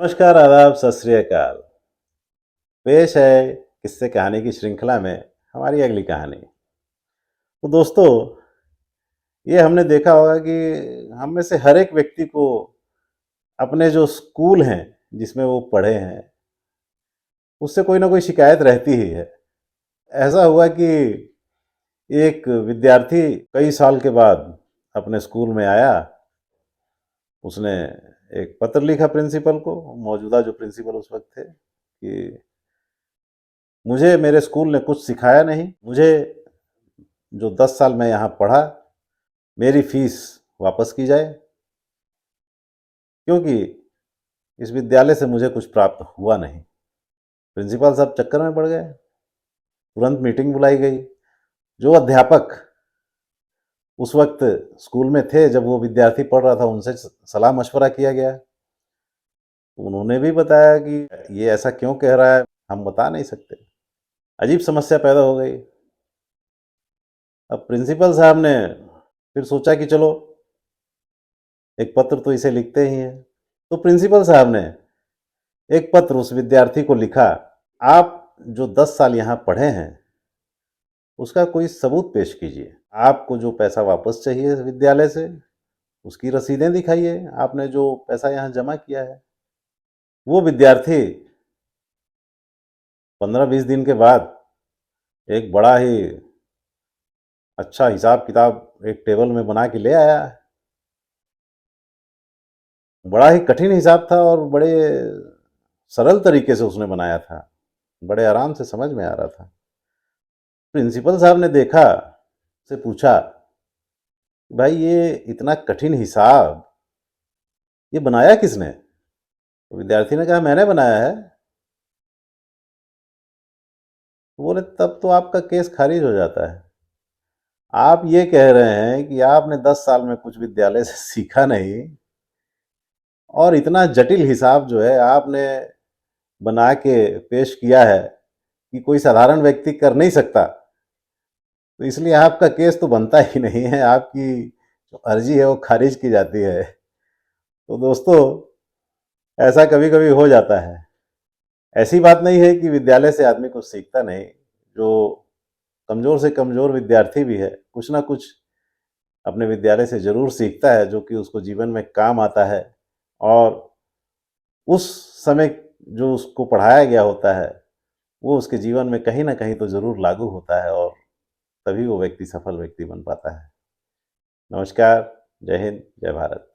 नमस्कार, आदाब, सत श्री अकाल। पेश है किस्से कहानी की श्रृंखला में हमारी अगली कहानी। तो दोस्तों, ये हमने देखा होगा कि हम में से हर एक व्यक्ति को अपने जो स्कूल हैं, जिसमें वो पढ़े हैं, उससे कोई ना कोई शिकायत रहती ही है। ऐसा हुआ कि एक विद्यार्थी कई साल के बाद अपने स्कूल में आया। उसने एक पत्र लिखा प्रिंसिपल को, मौजूदा जो प्रिंसिपल उस वक्त थे, कि मुझे मेरे स्कूल ने कुछ सिखाया नहीं। मुझे जो 10 साल मैं यहाँ पढ़ा, मेरी फीस वापस की जाए, क्योंकि इस विद्यालय से मुझे कुछ प्राप्त हुआ नहीं। प्रिंसिपल साहब चक्कर में पड़ गए। तुरंत मीटिंग बुलाई गई। जो अध्यापक उस वक्त स्कूल में थे जब वो विद्यार्थी पढ़ रहा था, उनसे सलाह मशवरा किया गया। उन्होंने भी बताया कि ये ऐसा क्यों कह रहा है, हम बता नहीं सकते। अजीब समस्या पैदा हो गई। अब प्रिंसिपल साहब ने फिर सोचा कि चलो एक पत्र तो इसे लिखते ही हैं। तो प्रिंसिपल साहब ने एक पत्र उस विद्यार्थी को लिखा। आप जो 10 साल यहाँ पढ़े हैं, उसका कोई सबूत पेश कीजिए। आपको जो पैसा वापस चाहिए इस विद्यालय से, उसकी रसीदें दिखाइए, आपने जो पैसा यहाँ जमा किया है। वो विद्यार्थी 15-20 दिन के बाद एक बड़ा ही अच्छा हिसाब किताब एक टेबल में बना के ले आया। बड़ा ही कठिन हिसाब था और बड़े सरल तरीके से उसने बनाया था। बड़े आराम से समझ में आ रहा था। प्रिंसिपल साहब ने देखा, से पूछा, भाई ये इतना कठिन हिसाब ये बनाया किसने? तो विद्यार्थी ने कहा, मैंने बनाया है। तो बोले, तब तो आपका केस खारिज हो जाता है। आप ये कह रहे हैं कि आपने 10 साल में कुछ विद्यालय से सीखा नहीं, और इतना जटिल हिसाब जो है आपने बना के पेश किया है कि कोई साधारण व्यक्ति कर नहीं सकता। तो इसलिए आपका केस तो बनता ही नहीं है, आपकी जो अर्जी है वो खारिज की जाती है। तो दोस्तों, ऐसा कभी कभी हो जाता है। ऐसी बात नहीं है कि विद्यालय से आदमी कुछ सीखता नहीं। जो कमजोर से कमजोर विद्यार्थी भी है, कुछ ना कुछ अपने विद्यालय से जरूर सीखता है, जो कि उसको जीवन में काम आता है। और उस समय जो उसको पढ़ाया गया होता है, वो उसके जीवन में कहीं ना कहीं तो जरूर लागू होता है, और तभी वो व्यक्ति सफल व्यक्ति बन पाता है। नमस्कार। जय हिंद, जय भारत।